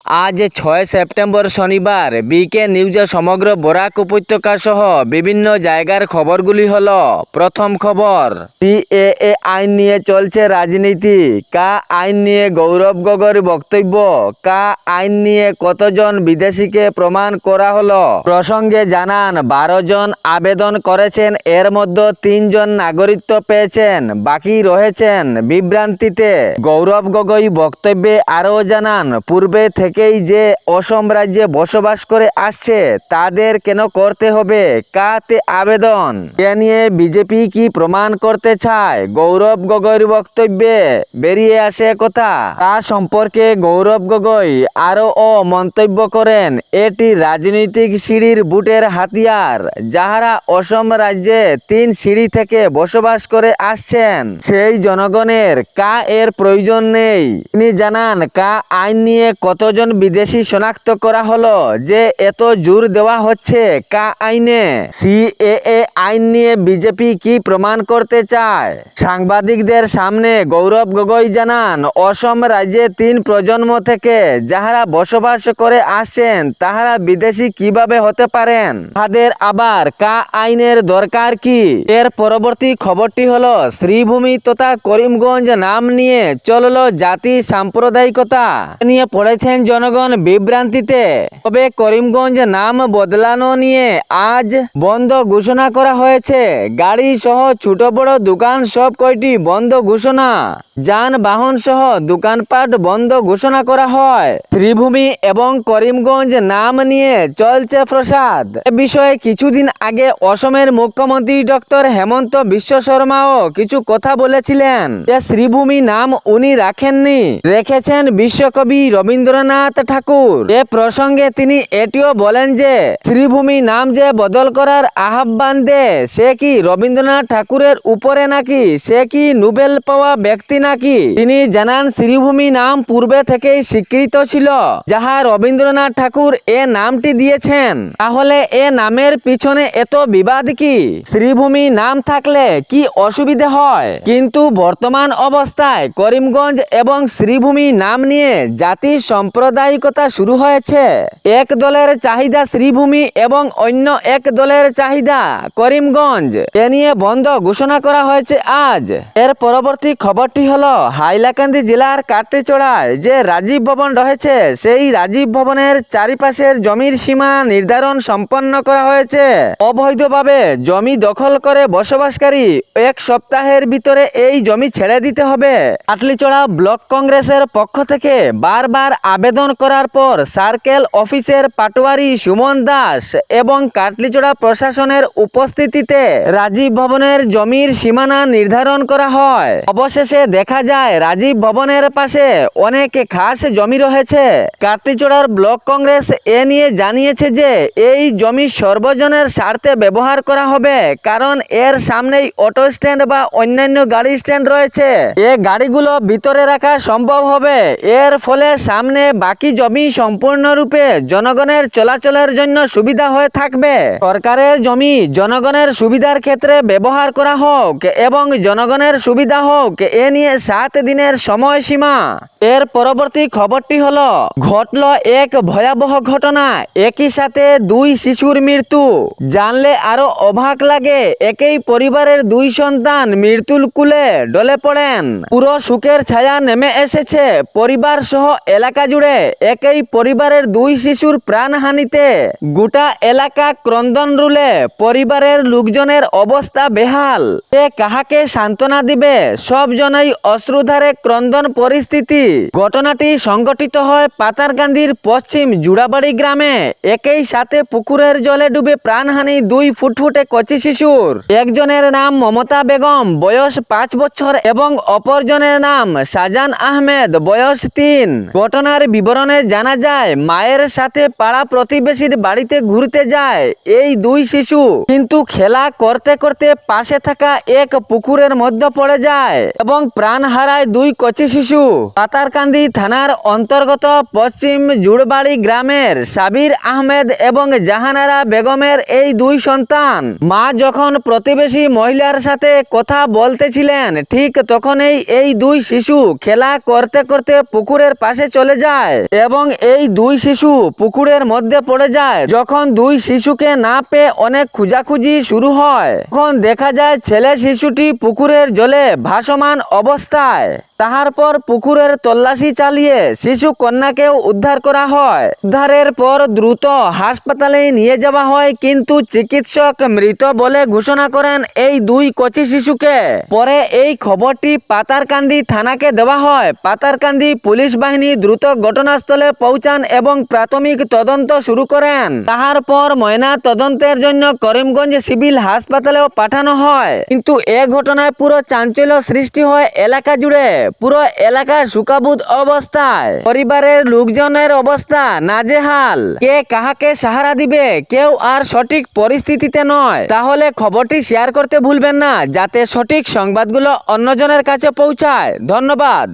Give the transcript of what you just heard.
আজ ৬ সেপ্টেম্বর শনিবার বিকে নিউজে সমগ্র বরাক উপত্যকা সহ বিভিন্ন জায়গার খবরগুলি হলো। প্রথম খবর, সিএএ আইন নিয়ে চলছে রাজনীতি। কা আইন নিয়ে গৌরব গগৈর বক্তব্য। কা আইন নিয়ে কতজন বিদেশিকে প্রমাণ করা হলো। প্রসঙ্গে জানান ১২ জন আবেদন করেছেন, এর মধ্যে ৩ জন নাগরিকত্ব পেয়েছেন, বাকি রয়েছেন বিভ্রান্তিতে। গৌরব গগৈ বক্তব্যে আরও জানান, পূর্বে থেকেই যে অসম রাজ্যে বসবাস করে আসছে তাদের কেন করতে হবে কাতে আবেদন। এ নিয়ে বিজেপি কি প্রমাণ করতে চায়? গৌরব গগৈর বক্তব্যে বেরিয়ে আসে কথা। তা সম্পর্কে গৌরব গগৈ আরও মন্তব্য করেন, এটি রাজনৈতিক সিঁড়ির বুটের হাতিয়ার। যাহারা অসম রাজ্যে ৩ সিঁড়ি থেকে বসবাস করে আসছেন সেই জনগণের কা এর প্রয়োজন নেই। তিনি জানান, কা আইন নিয়ে কতজন বিদেশি শনাক্ত করা হলো যে এত জোর দেওয়া হচ্ছে কা আইনে। সিএএ আইন নিয়ে বিজেপি কি প্রমাণ করতে চায়? সাংবাদিকদের সামনে গৌরব গগৈ জানান, অসম রাজ্যে ৩ প্রজন্ম থেকে যাহারা বসবাস করে আসছেন তাহারা বিদেশি কিভাবে হতে পারেন? তাদের আবার কা আইনের দরকার কি? এর পরবর্তী খবরটি হলো, শ্রীভূমি তথা করিমগঞ্জ নাম নিয়ে চলল জাতি সাম্প্রদায়িকতা নিয়ে পড়েছেন জনগণ বিভ্রান্তিতে। তবে করিমগঞ্জ নাম বদলানো নিয়ে আজ বন্ধ ঘোষণা করা হয়েছে। গাড়ি সহ ছোট বড় দোকান সব কয়টি বন্ধ ঘোষণা। যানবাহন সহ দোকানপাট বন্ধ ঘোষণা করা হয়। শ্রীভূমি এবং করিমগঞ্জ নাম নিয়ে চলছে প্রসাদ। এ বিষয়ে কিছুদিন আগে অসমের মুখ্যমন্ত্রী ডক্টর হেমন্ত বিশ্ব শর্মাও কিছু কথা বলেছিলেন। শ্রীভূমি নাম উনি রাখেননি, রেখেছেন বিশ্বকবি রবীন্দ্রনাথ ঠাকুর। এ প্রসঙ্গে তিনি এটিও বলেন যে শ্রীভূমি নাম যে বদল করার আহ্বান দেয় সে কি রবীন্দ্রনাথ ঠাকুরের উপরে নাকি? সে কি নোবেল পাওয়া ব্যক্তি নাকি? তিনি জানান, শ্রীভূমি নাম পূর্বে থেকেই স্বীকৃত ছিল, যাহা রবীন্দ্রনাথ ঠাকুর এ নামটি দিয়েছেন। তাহলে এ নামের পিছনে এত বিবাদ কি? শ্রীভূমি নাম থাকলে কি অসুবিধা হয়? কিন্তু বর্তমান অবস্থায় করিমগঞ্জ এবং শ্রীভূমি নাম নিয়ে জাতি সাম্প্রদায়িকতা শুরু হয়েছে। এক দলের চাহিদা শ্রীভূমি এবং অন্য এক দলের চাহিদা করিমগঞ্জ। এ নিয়ে বন্ধ ঘোষণা করা হয়েছে আজ। এর পরবর্তী খবরটি হলো, হাইলাকান্দি জেলার কাটলিচড়ায় যে রাজীব ভবন রয়েছে সেই রাজীব ভবনের চারিপাশের জমির সীমা নির্ধারণ সম্পন্ন করা হয়েছে। অবৈধভাবে জমি দখল করে বসবাসকারী 1 সপ্তাহের ভিতরে এই জমি ছেড়ে দিতে হবে। কাটলিচড়া ব্লক কংগ্রেসের পক্ষ থেকে বারবার আবেদন করার পর সার্কেল অফিসের পাটোয়ারি সুমন দাস এবং কাটলিচড়া প্রশাসনের উপস্থিতিতে রাজীব ভবনের জমির সীমানা নির্ধারণ করা হয়। অবশেষে দেখা যায় রাজীব ভবনের পাশে অনেক খাস জমি রয়েছে। কাটলিচড়ার ব্লক কংগ্রেস এ নিয়ে জানিয়েছে যে এই জমি সর্বজনের স্বার্থে ব্যবহার করা হবে, কারণ এর সামনেই অটো স্ট্যান্ড বা অন্যান্য গাড়ি স্ট্যান্ড রয়েছে। এ গাড়িগুলো ভিতরে রাখা সম্ভব হবে। এর ফলে সামনে বাকি জমি সম্পূর্ণরূপে জনগণের চলাচলের জন্য সুবিধা হয়ে থাকবে। সরকারের জমি জনগণের সুবিধার ক্ষেত্রে ব্যবহার করা হোক এবং জনগণের সুবিধা হোক, এ নিয়ে 7 দিনের সময়সীমা। এর পরবর্তী খবরটি হলো, ঘটল এক ভয়াবহ ঘটনা, একই সাথে 2 শিশুর মৃত্যু। জানলে আরো অবাক লাগে, একই পরিবারের 2 সন্তান মৃত্যুর কুলে ঢলে পড়েন। পুরো শোকের ছায়া নেমে এসেছে পরিবার সহ এলাকা জুড়ে। একই পরিবারের 2 শিশুর প্রাণহানিতে গোটা এলাকা ক্রন্দন রুলে। পরিবারের লোকজনের অবস্থা বেহাল। কে কাহাকে সান্ত্বনা দিবে? সব জনই অশ্রুধারে ক্রন্দন পরিস্থিতি। ঘটনাটি সংঘটিত হয় পাতারকান্দির পশ্চিম জুড়াবাড়ি গ্রামে। একই সাথে পুকুরের জলে ডুবে প্রাণহানি 2 ফুটফুটে কচি শিশুর। একজনের নাম মমতা বেগম, বয়স 5 বছর এবং অপরজনের নাম শাহজান আহমেদ, বয়স 3। ঘটনার বিবরণে জানা যায়, মায়ের সাথে পাড়া প্রতিবেশীর বাড়িতে ঘুরতে যায় এই 2 শিশু, কিন্তু খেলা করতে করতে পাশে থাকা এক পুকুরের মধ্যে পড়ে যায় এবং প্রাণ হারায় 2 কচি শিশু। পাতারকান্দি থানার অন্তর্গত পশ্চিম জুড়বাড়ি গ্রামের সাবির আহমেদ এবং জাহানারা বেগমের এই 2 সন্তান। মা যখন প্রতিবেশী মহিলার সাথে কথা বলতেছিলেন ঠিক তখনই এই 2 শিশু খেলা করতে করতে পুকুরের পাশে চলে যায়। এবং এই দুই শিশু পুকুরের মধ্যে পড়ে যায়। যখন দুই শিশুকে না পেয়ে অনেক খোঁজাখুঁজি শুরু হয়, তখন দেখা যায় ছেলে শিশুটি পুকুরের জলে ভাসমান অবস্থায়। তাহার পর পুকুরের তল্লাশি চালিয়ে শিশু কন্যাকেও উদ্ধার করা হয়। উদ্ধারের পর দ্রুত হাসপাতালে নিয়ে যাওয়া হয়, কিন্তু চিকিৎসক মৃত বলে ঘোষণা করেন এই দুই কচি শিশুকে। পরে এই খবরটি পাতারকান্দি থানাকে দেওয়া হয়। পাতারকান্দি পুলিশ বাহিনী দ্রুত ঘটনাস্থলে পৌঁছান এবং প্রাথমিক তদন্ত শুরু করেন। তাহার পর ময়না তদন্তের জন্য করিমগঞ্জ সিভিল হাসপাতালেও পাঠানো হয়। কিন্তু এ ঘটনায় পুরো চাঞ্চল্য সৃষ্টি হয় এলাকা জুড়ে। পুরো এলাকা শোকাবুদ অবস্থায়। পরিবারের লোকজনের অবস্থা নাজেহাল। কে কাহাকে সাহারা দিবে কেউ আর সঠিক পরিস্থিতিতে নয়। তাহলে খবরটি শেয়ার করতে ভুলবেন না, যাতে সঠিক সংবাদগুলো অন্যজনের কাছে পৌঁছায়। ধন্যবাদ।